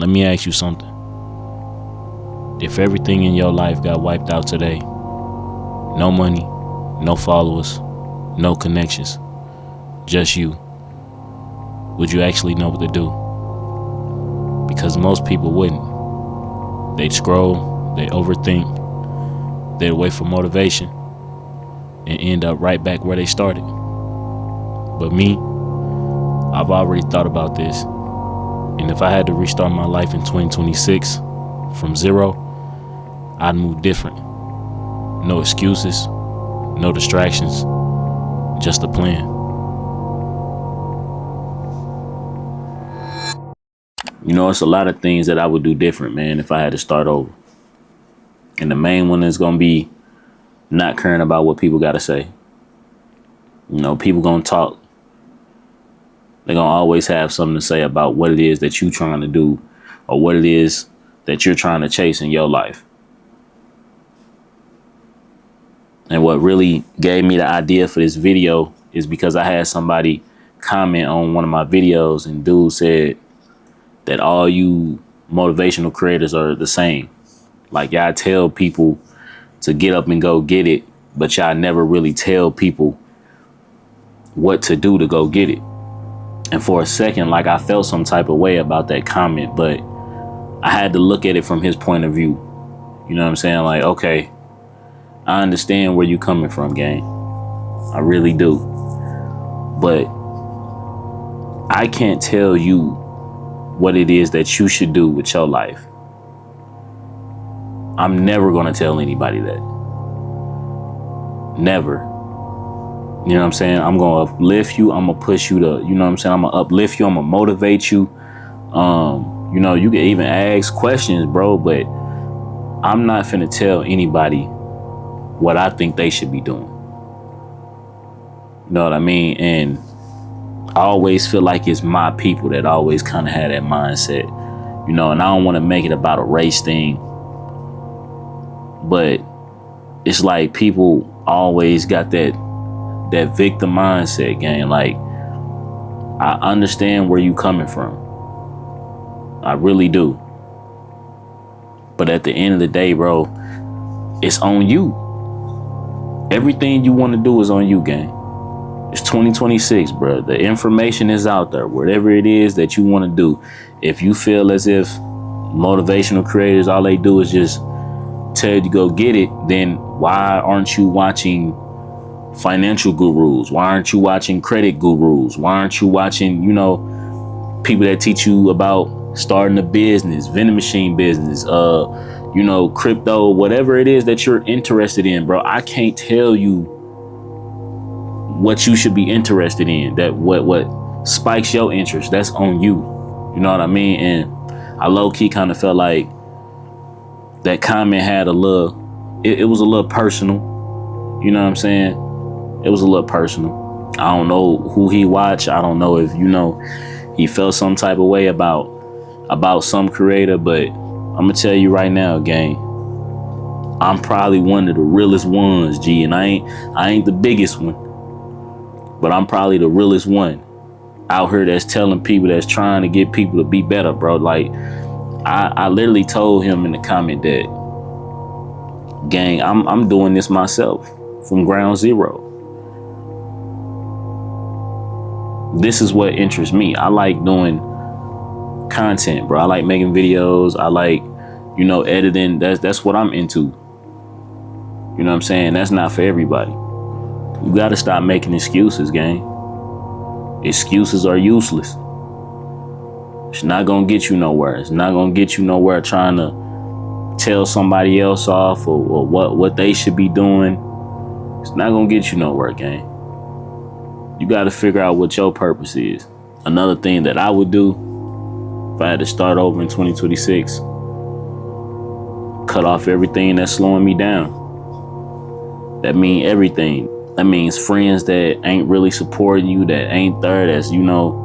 Let me ask you something. If everything in your life got wiped out today, no money, no followers, no connections, just you, would you actually know what to do? Because most people wouldn't. They'd scroll, they'd overthink, they'd wait for motivation, and end up right back where they started. But me, I've already thought about this. And if I had to restart my life in 2026 from zero, I'd move different. No excuses, no distractions, just a plan. You know, it's a lot of things that I would do different, man, if I had to start over. And the main one is going to be not caring about what people got to say. You know, people going to talk. They're going to always have something to say about what it is that you're trying to do or what it is that you're trying to chase in your life. And what really gave me the idea for this video is because I had somebody comment on one of my videos, and dude said that all you motivational creators are the same. Like, y'all tell people to get up and go get it, but y'all never really tell people what to do to go get it. And for a second, like, I felt some type of way about that comment, but I had to look at it from his point of view. You know what I'm saying? Like, okay, I understand where you coming from, gang. I really do. But I can't tell you what it is that you should do with your life. I'm never going to tell anybody that. Never. You know what I'm saying? I'm going to uplift you. I'm going to push you to, you know what I'm saying? I'm going to uplift you. I'm going to motivate you. You know, you can even ask questions, bro, but I'm not finna tell anybody what I think they should be doing. You know what I mean? And I always feel like it's my people that always kind of had that mindset, you know, and I don't want to make it about a race thing, but it's like people always got that victim mindset, gang. Like, I understand where you coming from. I really do. But at the end of the day, bro, it's on you. Everything you want to do is on you, gang. It's 2026, bro. The information is out there. Whatever it is that you want to do. If you feel as if motivational creators, all they do is just tell you to go get it, then why aren't you watching financial gurus? Why aren't you watching credit gurus? Why aren't you watching, you know, people that teach you about starting a business, vending machine business, you know, crypto, whatever it is that you're interested in, bro? I can't tell you what you should be interested in, that what spikes your interest. That's on you. You know what I mean? And I low-key kind of felt like that comment had a little, it was a little personal. You know what I'm saying? It was a little personal. I don't know who he watched. I don't know if, you know, he felt some type of way about some creator, but I'm gonna tell you right now, gang, I'm probably one of the realest ones, G, and I ain't the biggest one, but I'm probably the realest one out here that's telling people, that's trying to get people to be better, bro. Like, I literally told him in the comment that, gang, I'm doing this myself from ground zero. This is what interests me. I like doing content, bro. I like making videos. I like, you know, editing. That's what I'm into. You know what I'm saying? That's not for everybody. You got to stop making excuses, gang. Excuses are useless. It's not going to get you nowhere. It's not going to get you nowhere trying to tell somebody else off or what they should be doing. It's not going to get you nowhere, gang. You got to figure out what your purpose is. Another thing that I would do if I had to start over in 2026, cut off everything that's slowing me down. That means everything. That means friends that ain't really supporting you, that ain't there, that's, you know,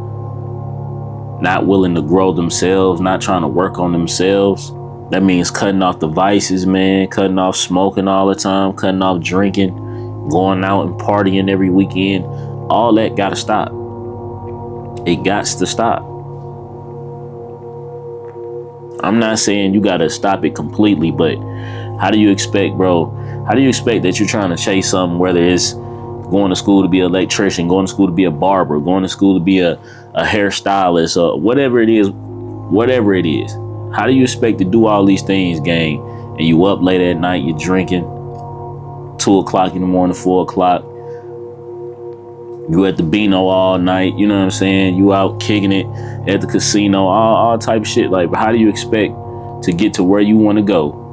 not willing to grow themselves, not trying to work on themselves. That means cutting off the vices, man, cutting off smoking all the time, cutting off drinking, going out and partying every weekend. All that gotta stop. It gots to stop. I'm not saying you gotta stop it completely, but how do you expect, bro? How do you expect that you're trying to chase something, whether it's going to school to be an electrician, going to school to be a barber, going to school to be a hairstylist, or whatever it is, whatever it is. How do you expect to do all these things, gang? And you up late at night, you're drinking, 2 o'clock in the morning, 4 o'clock. You at the Beano all night, you know what I'm saying? You out kicking it at the casino, all type of shit. Like, how do you expect to get to where you want to go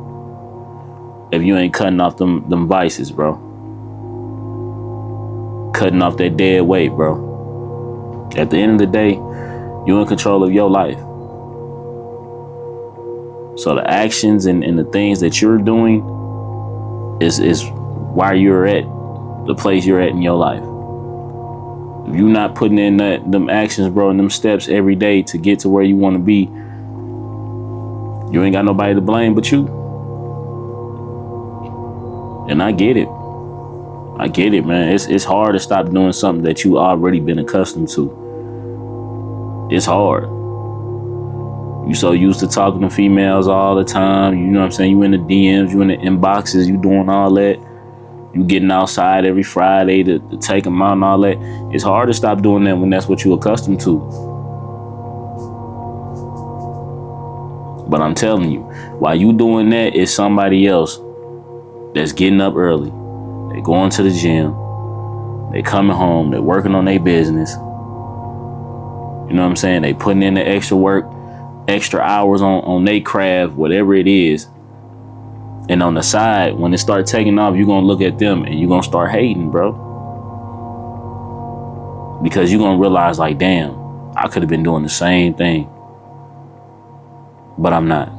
if you ain't cutting off them vices, bro? Cutting off that dead weight, bro. At the end of the day, you're in control of your life. So the actions and the things that you're doing is why you're at the place you're at in your life. If you're not putting in them actions, bro, and them steps every day to get to where you want to be, you ain't got nobody to blame but you. And I get it. I get it, man. It's hard to stop doing something that you already been accustomed to. It's hard. You so used to talking to females all the time. You know what I'm saying? You in the DMs, you in the inboxes, you doing all that. You getting outside every Friday to take them out and all that. It's hard to stop doing that when that's what you're accustomed to. But I'm telling you, while you doing that, it's somebody else that's getting up early. They going to the gym. They coming home. They working on their business. You know what I'm saying? They putting in the extra work, extra hours on their craft, whatever it is. And on the side, when it start taking off, you're going to look at them and you're going to start hating, bro. Because you're going to realize, like, damn, I could have been doing the same thing. But I'm not.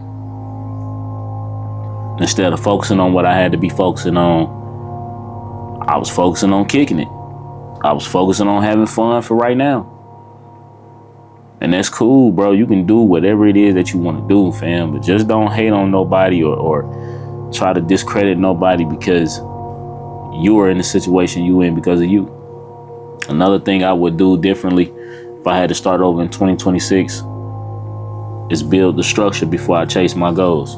Instead of focusing on what I had to be focusing on, I was focusing on kicking it. I was focusing on having fun for right now. And that's cool, bro. You can do whatever it is that you want to do, fam. But just don't hate on nobody or try to discredit nobody because you are in the situation you in because of you. Another thing I would do differently if I had to start over in 2026 is build the structure before I chase my goals.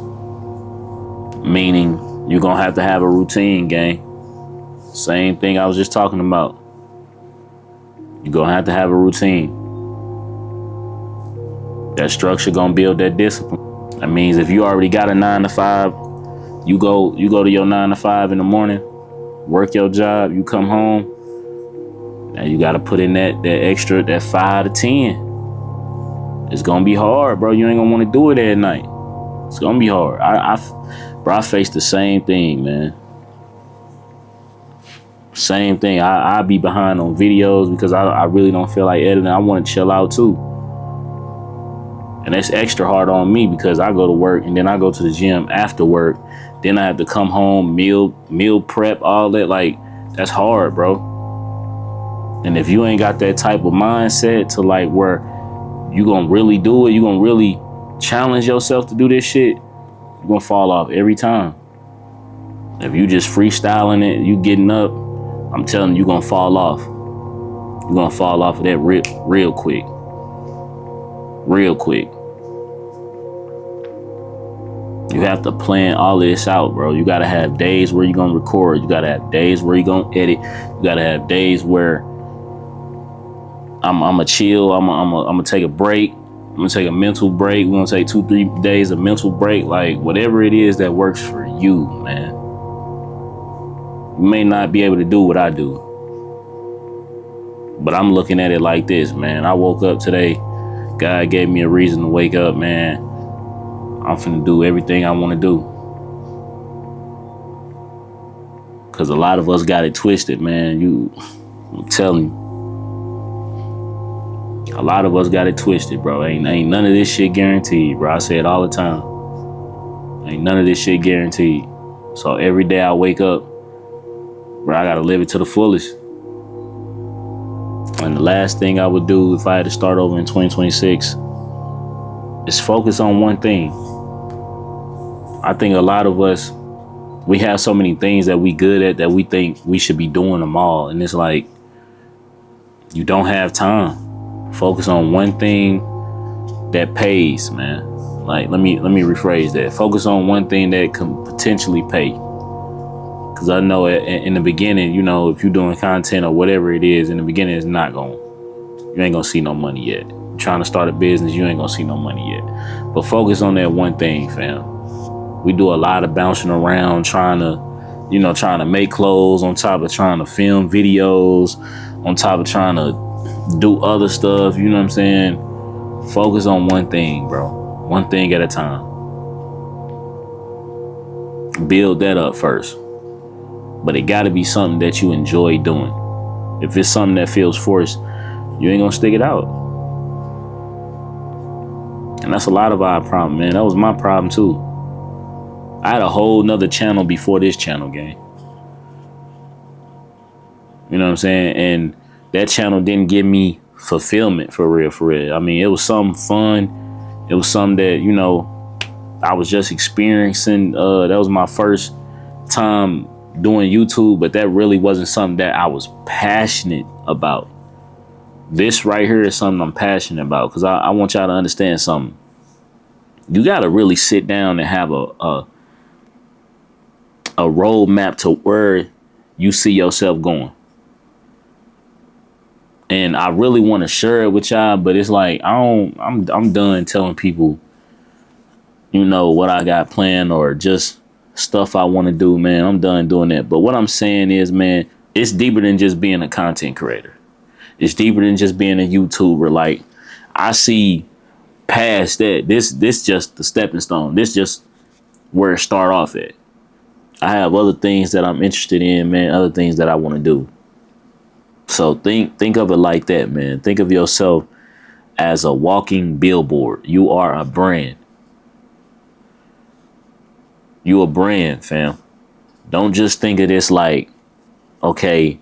Meaning you're going to have a routine, gang. Same thing I was just talking about. You're going to have a routine. That structure going to build that discipline. That means if you already got a 9 to 5, you go to your 9 to 5 in the morning, work your job, you come home, and you got to put in that extra, that 5 to 10. It's going to be hard, bro. You ain't going to want to do it at night. It's going to be hard. I face the same thing, man. Same thing. I be behind on videos because I really don't feel like editing. I want to chill out too. And that's extra hard on me because I go to work and then I go to the gym after work. Then I have to come home, meal prep, all that. Like, that's hard, bro. And if you ain't got that type of mindset to like where you gonna really do it, you gonna really challenge yourself to do this shit, you're gonna fall off every time. If you just freestyling it, you getting up, I'm telling you, you're gonna fall off. You're gonna fall off of that real quick. Real quick. You have to plan all this out, bro. You gotta have days where you're gonna record. You gotta have days where you're gonna edit. You gotta have days where I'm gonna chill. I'm gonna take a break. I'm gonna take a mental break. We're gonna take 2-3 days of mental break. Like, whatever it is that works for you, man. You may not be able to do what I do, but I'm looking at it like this, man. I woke up today. God gave me a reason to wake up, man. I'm finna do everything I want to do. Because a lot of us got it twisted, man. I'm telling you. A lot of us got it twisted, bro. Ain't none of this shit guaranteed, bro. I say it all the time. Ain't none of this shit guaranteed. So every day I wake up, bro, I gotta live it to the fullest. And the last thing I would do if I had to start over in 2026 is focus on one thing. I think a lot of us, we have so many things that we good at that we think we should be doing them all. And it's like, you don't have time. Focus on one thing that pays, man. Like, let me rephrase that. Focus on one thing that can potentially pay. Because I know in the beginning, you know, if you're doing content or whatever it is, in the beginning, it's not going, you ain't gonna see no money yet. You're trying to start a business, you ain't gonna see no money yet. But focus on that one thing, fam. We do a lot of bouncing around trying to make clothes, on top of trying to film videos, on top of trying to do other stuff. You know what I'm saying? Focus on one thing, bro. One thing at a time. Build that up first. But it got to be something that you enjoy doing. If it's something that feels forced, you ain't gonna stick it out. And that's a lot of our problem, man. That was my problem too. I had a whole nother channel before this channel, gang. You know what I'm saying? And that channel didn't give me fulfillment, for real, for real. I mean, it was something fun. It was something that, you know, I was just experiencing. That was my first time doing YouTube, but that really wasn't something that I was passionate about. This right here is something I'm passionate about, because I want y'all to understand something. You got to really sit down and have a roadmap to where you see yourself going. And I really want to share it with y'all, but it's like I'm done telling people, you know, what I got planned or just stuff I want to do, man. I'm done doing that. But what I'm saying is, man, it's deeper than just being a content creator. It's deeper than just being a YouTuber. Like, I see past that. This just the stepping stone. This just where it start off at. I have other things that I'm interested in, man. Other things that I want to do. So think of it like that, man. Think of yourself as a walking billboard. You are a brand. You a brand, fam. Don't just think of this like, okay,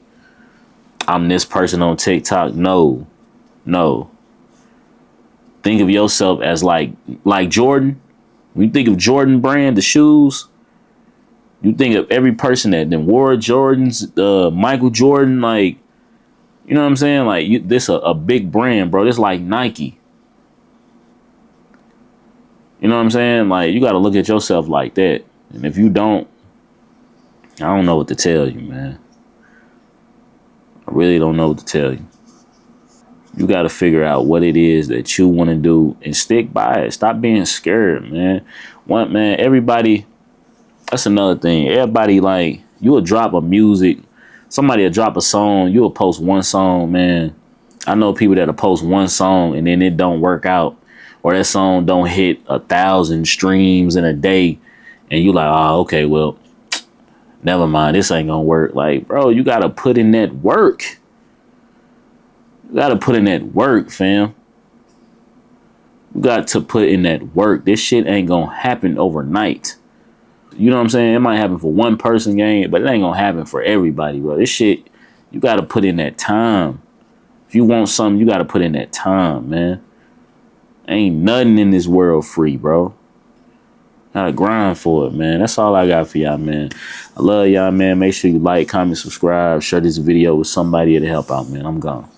I'm this person on TikTok. No. Think of yourself as like Jordan. When you think of Jordan brand, the shoes, you think of every person that then wore Jordans, Michael Jordan, like, you know what I'm saying? Like, this a big brand, bro. This like Nike. You know what I'm saying? Like, you got to look at yourself like that. And if you don't, I don't know what to tell you, man. I really don't know what to tell you. You got to figure out what it is that you want to do and stick by it. Stop being scared, man. Everybody, that's another thing. Everybody, like, you will drop a music. Somebody will drop a song. You'll post one song, man. I know people that'll post one song and then it don't work out, or that song don't hit 1,000 streams in a day. And you like, oh, okay, well, never mind. This ain't gonna work. Like, bro, you got to put in that work. You got to put in that work, fam. You got to put in that work. This shit ain't gonna happen overnight. You know what I'm saying? It might happen for one person, gang, but it ain't gonna happen for everybody, bro. This shit, you gotta put in that time. If you want something, you gotta put in that time, man. Ain't nothing in this world free, bro. Gotta grind for it, man. That's all I got for y'all, man. I love y'all, man. Make sure you like, comment, subscribe, share this video with somebody to help out, man. I'm gone.